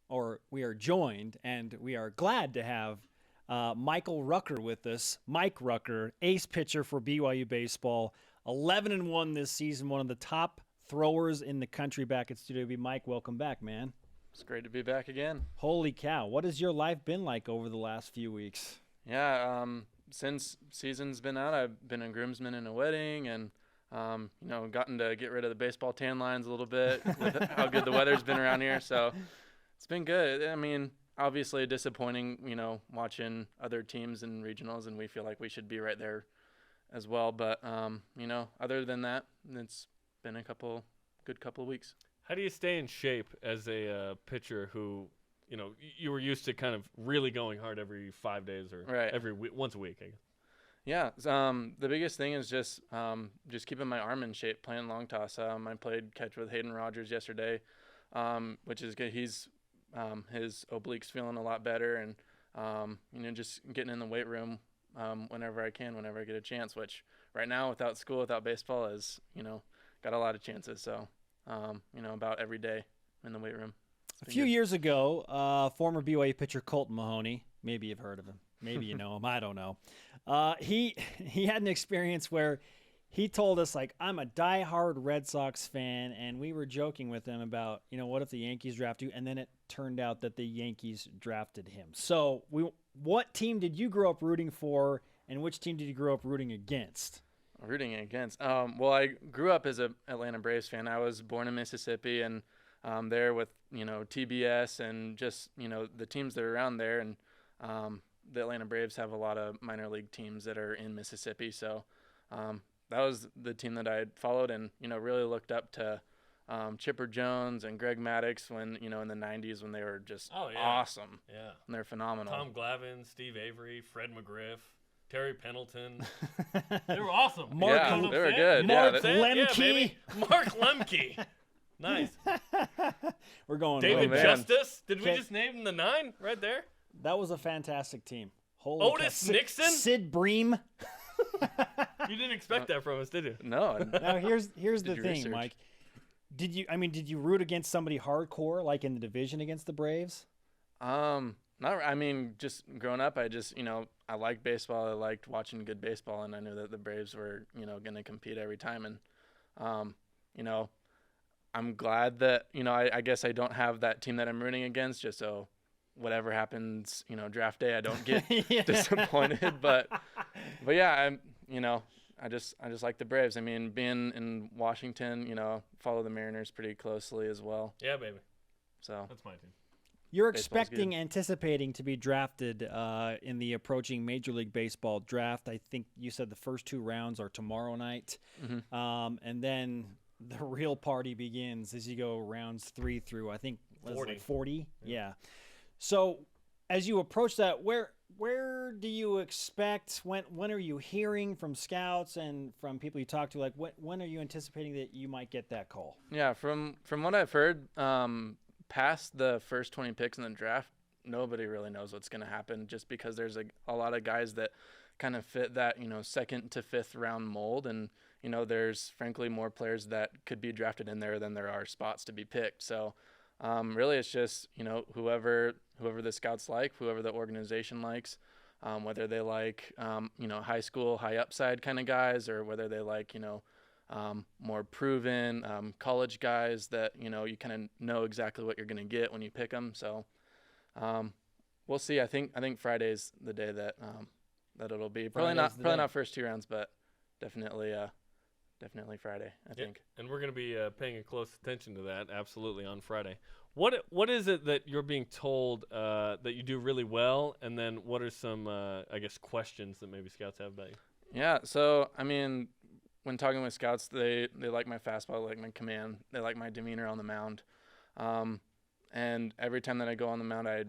we are joined, and we are glad to have Michael Rucker with us. Mike Rucker, ace pitcher for BYU baseball, 11-1 this season, one of the top throwers in the country back at Studio B. Mike, welcome back, man. It's great to be back again. Holy cow. What has your life been like over the last few weeks? Yeah, since season's been out, I've been a groomsman in a wedding and, gotten to get rid of the baseball tan lines a little bit with how good the weather's been around here. So it's been good. I mean, obviously disappointing, watching other teams in regionals, and we feel like we should be right there as well. But, other than that, it's been a good couple of weeks. How do you stay in shape as a pitcher who, you were used to kind of really going hard every 5 days or once a week, I guess? Yeah, the biggest thing is just keeping my arm in shape, playing long toss. I played catch with Hayden Rogers yesterday, which is good. He's his obliques feeling a lot better, and just getting in the weight room whenever I can, whenever I get a chance. Which right now, without school, without baseball, is got a lot of chances. So about every day in the weight room. A few years ago, former BYU pitcher Colton Mahoney, maybe you've heard of him, maybe you know him, I don't know. He had an experience where he told us, like, I'm a diehard Red Sox fan, and we were joking with him about, what if the Yankees draft you? And then it turned out that the Yankees drafted him. So what team did you grow up rooting for, and which team did you grow up rooting against? Rooting against? Well, I grew up as an Atlanta Braves fan. I was born in Mississippi, and there with, TBS and just, the teams that are around there. And the Atlanta Braves have a lot of minor league teams that are in Mississippi. So that was the team that I had followed and, really looked up to Chipper Jones and Greg Maddux when, in the 90s when they were just awesome. Yeah. And they're phenomenal. Tom Glavine, Steve Avery, Fred McGriff, Terry Pendleton. They were awesome. They were good. Mark Lemke. Mark Lemke. Nice. We're going David Justice. Did we just name the 9 right there? That was a fantastic team. Holy Otis Nixon? Sid Bream. You didn't expect that from us, did you? No. Now here's the thing, research? Mike. Did you root against somebody hardcore, like in the division against the Braves? Just growing up, I liked baseball. I liked watching good baseball, and I knew that the Braves were, going to compete every time. And, I'm glad that, I guess I don't have that team that I'm rooting against, just so whatever happens, draft day, I don't get disappointed. But yeah, I just like the Braves. I mean, being in Washington, follow the Mariners pretty closely as well. Yeah, baby. So that's my team. You're anticipating to be drafted in the approaching Major League Baseball draft. I think you said the first 2 rounds are tomorrow night. Mm-hmm. And then the real party begins as you go rounds 3 through, I think, 40. Yeah. So as you approach that, where do you expect, when are you hearing from scouts and from people you talk to, like when are you anticipating that you might get that call? Yeah, from what I've heard, past the first 20 picks in the draft, nobody really knows what's going to happen, just because there's a lot of guys that kind of fit that, second to fifth round mold. And, there's frankly more players that could be drafted in there than there are spots to be picked. So really it's just, whoever the scouts like, whoever the organization likes, whether they like, high school, high upside kind of guys, or whether they like, more proven college guys that, you kind of know exactly what you're going to get when you pick them. So we'll see. I think Friday's the day that it'll be. Probably not first 2 rounds, but definitely Friday, I think. And we're going to be paying a close attention to that, absolutely, on Friday. What is it that you're being told that you do really well, and then what are some, questions that maybe scouts have about you? Yeah, so, when talking with scouts, they like my fastball, they like my command, they like my demeanor on the mound. And every time that I go on the mound, I,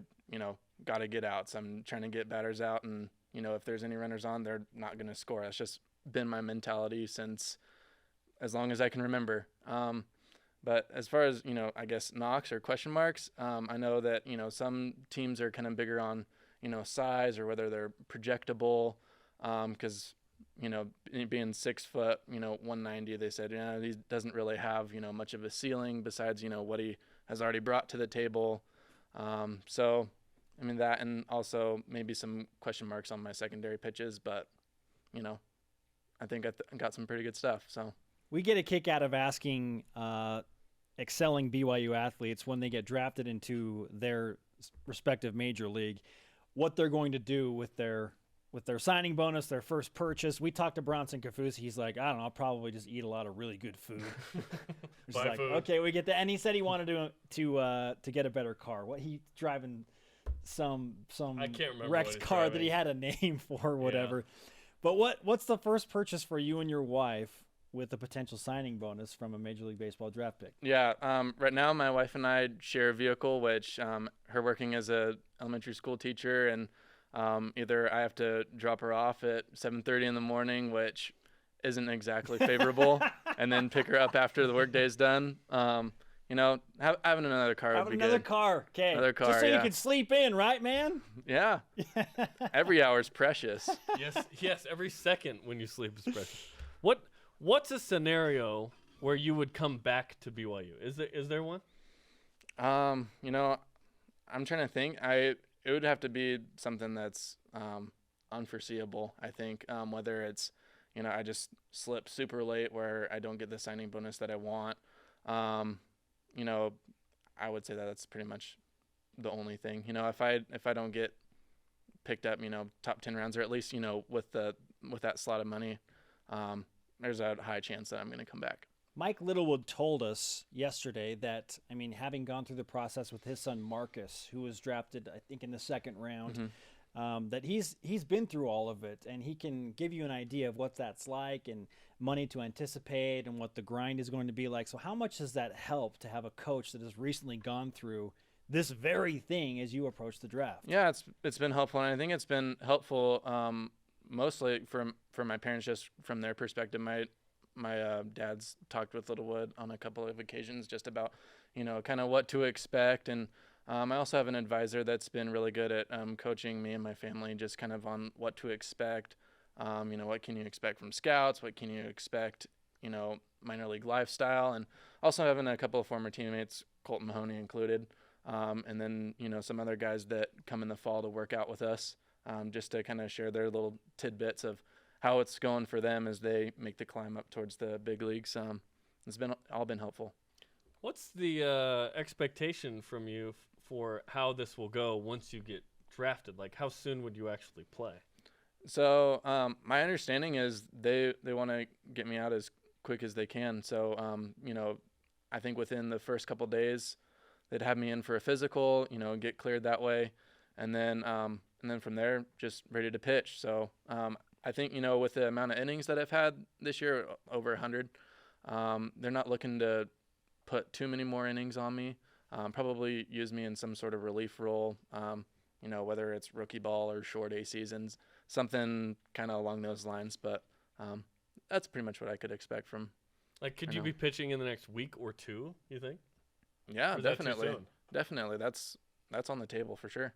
got to get outs. I'm trying to get batters out, and, if there's any runners on, they're not going to score. That's just been my mentality since as long as I can remember. But as far as, knocks or question marks, I know that, some teams are kind of bigger on, size or whether they're projectable, because, being 6 foot, 190, they said, he doesn't really have, much of a ceiling besides, what he has already brought to the table. So, I mean, that, and also maybe some question marks on my secondary pitches, but, I think I got some pretty good stuff. So We get a kick out of asking excelling BYU athletes when they get drafted into their respective major league what they're going to do with their signing bonus, their first purchase. We talked to Bronson Kafusi. He's like, I don't know, I'll probably just eat a lot of really good food. He's like, food. okay, we get that. And he said he wanted to get a better car. What he driving some I can't remember Rex what he's car driving. that he had a name for or whatever. Yeah. But what's the first purchase for you and your wife with a potential signing bonus from a Major League Baseball draft pick? Yeah, right now my wife and I share a vehicle, which her working as a elementary school teacher, and either I have to drop her off at 7:30 in the morning, which isn't exactly favorable, and then pick her up after the workday is done. Having another car would be another good. car, okay. Another car, just so you yeah. can sleep in, right, man? Yeah, every hour is precious. Yes. Every second when you sleep is precious. What's a scenario where you would come back to BYU? Is there one? I'm trying to think. It would have to be something that's unforeseeable, I think, whether it's, I just slip super late where I don't get the signing bonus that I want. I would say that's pretty much the only thing. If I don't get picked up, top 10 rounds, or at least, with that slot of money, there's a high chance that I'm going to come back. Mike Littlewood told us yesterday that, having gone through the process with his son Marcus, who was drafted, I think, in the second round, that he's been through all of it, and he can give you an idea of what that's like and money to anticipate and what the grind is going to be like. So how much does that help to have a coach that has recently gone through this very thing as you approach the draft? Yeah, it's been helpful, and I think it's been helpful mostly from my parents, just from their perspective. My dad's talked with Littlewood on a couple of occasions just about, kind of what to expect. And I also have an advisor that's been really good at coaching me and my family just kind of on what to expect. What can you expect from scouts? What can you expect, minor league lifestyle? And also having a couple of former teammates, Colton Mahoney included, and then, some other guys that come in the fall to work out with us, just to kind of share their little tidbits of how it's going for them as they make the climb up towards the big leagues. It's all been helpful. What's the expectation from you for how this will go once you get drafted? Like, how soon would you actually play? So my understanding is they want to get me out as quick as they can. So, I think within the first couple of days, they'd have me in for a physical, get cleared that way. And then from there, just ready to pitch. So I think, with the amount of innings that I've had this year, over 100, they're not looking to put too many more innings on me. Probably use me in some sort of relief role, whether it's rookie ball or short A seasons, something kind of along those lines. But that's pretty much what I could expect from. Like, could you be pitching in the next week or two, you think? Yeah, definitely. That too soon? Definitely. That's on the table for sure.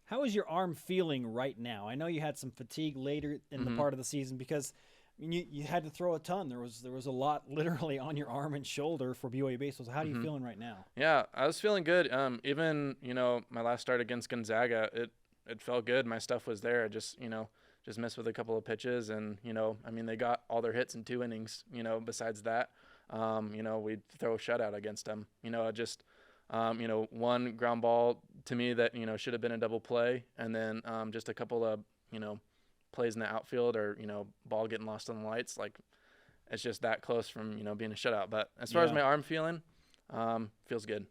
How is your arm feeling right now? I know you had some fatigue later in the part of the season because you had to throw a ton. There was a lot literally on your arm and shoulder for BYU baseball. So how are you feeling right now? Yeah, I was feeling good. Even my last start against Gonzaga, it felt good. My stuff was there. I just missed with a couple of pitches, and they got all their hits in 2 innings. Besides that, we'd throw a shutout against them. One ground ball to me that, should have been a double play. And then just a couple of, plays in the outfield or, ball getting lost on the lights. Like, it's just that close from, being a shutout. But as far as my arm feeling, feels good.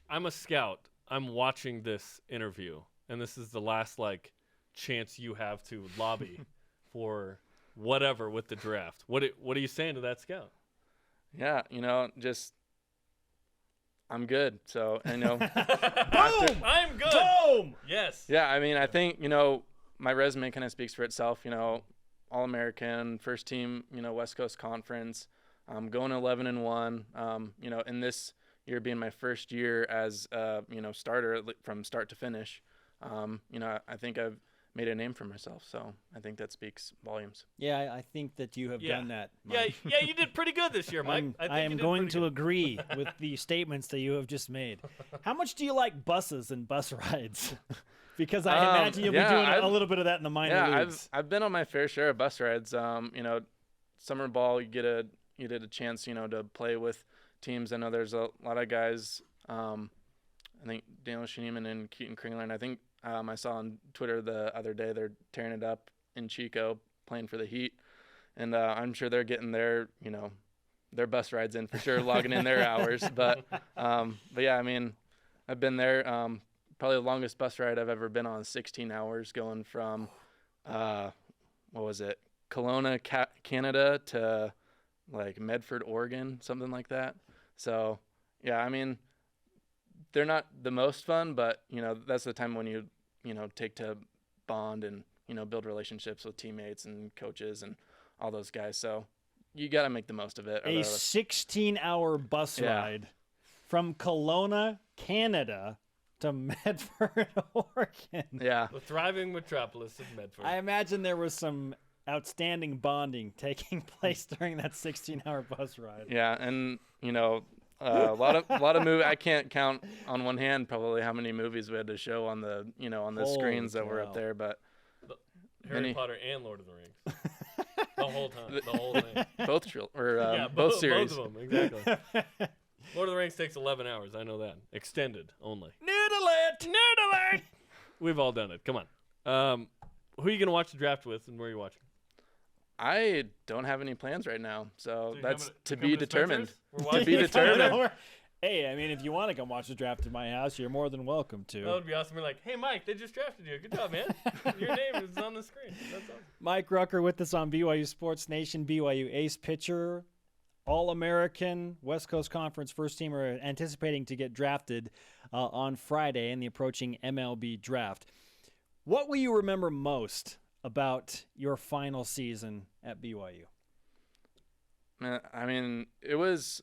I'm a scout. I'm watching this interview, and this is the last, chance you have to lobby for whatever with the draft. What are you saying to that scout? Yeah, just – I'm good. So, Boom! I'm good. Boom! Yes. Yeah, I think, my resume kind of speaks for itself. All-American, first team, West Coast Conference, going 11-1. In this year being my first year as, starter from start to finish. I think I've made a name for myself. So I think that speaks volumes. Yeah, I think that you have done that, Yeah, Mike. yeah, you did pretty good this year, Mike. I am going to agree with the statements that you have just made. How much do you like buses and bus rides? Because I imagine you'll be doing a little bit of that in the minor leagues. I've been on my fair share of bus rides. Summer ball, you get a chance, to play with teams. I know there's a lot of guys. I think Daniel Schneeman and Keaton Kringler. I think I saw on Twitter the other day they're tearing it up in Chico, playing for the Heat, and I'm sure they're getting their bus rides in for sure, logging in their hours. But yeah, I mean, I've been there. Probably the longest bus ride I've ever been on, 16 hours, going from Kelowna, Canada to like Medford, Oregon, something like that. So yeah, I mean, they're not the most fun, but that's the time when you take to bond and build relationships with teammates and coaches and all those guys. So you got to make the most of it. A 16-hour bus ride from Kelowna, Canada to Medford, Oregon. Yeah. The thriving metropolis of Medford. I imagine there was some outstanding bonding taking place during that 16-hour bus ride. Yeah, and a lot of movies. I can't count on one hand probably how many movies we had to show on the screens that were up there, but Harry Potter and Lord of the Rings. The whole time, the whole thing. Both series. Both of them, exactly. Lord of the Rings takes 11 hours. I know that. Extended only. Noodle it! We've all done it. Come on. Who are you gonna watch the draft with, and where are you watching? I don't have any plans right now, so that's to be be determined. To be determined. Hey, I mean, if you want to come watch the draft at my house, you're more than welcome to. That would be awesome. Be like, hey, Mike, they just drafted you. Good job, man. Your name is on the screen. That's awesome. Mike Rucker with us on BYU Sports Nation, BYU ace pitcher, All-American, West Coast Conference first teamer, anticipating to get drafted on Friday in the approaching MLB Draft. What will you remember most about your final season at BYU? I mean, it was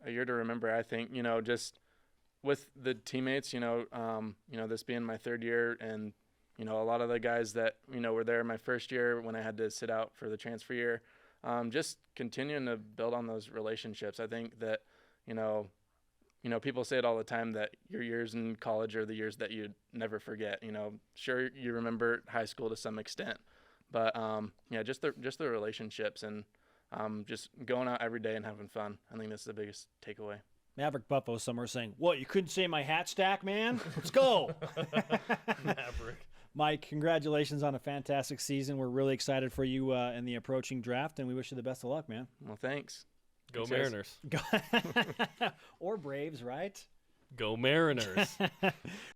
a year to remember. I think just with the teammates. This being my third year, and a lot of the guys that were there my first year when I had to sit out for the transfer year. Just continuing to build on those relationships. I think that people say it all the time that your years in college are the years that you never forget. Sure, you remember high school to some extent, but just the relationships and just going out every day and having fun. I think that's the biggest takeaway. Maverick Buffo somewhere saying, "What, you couldn't say my hat stack, man? Let's go." Maverick. Mike, congratulations on a fantastic season. We're really excited for you in the approaching draft, and we wish you the best of luck, man. Well, thanks. Go Mariners. Or Braves, right? Go Mariners.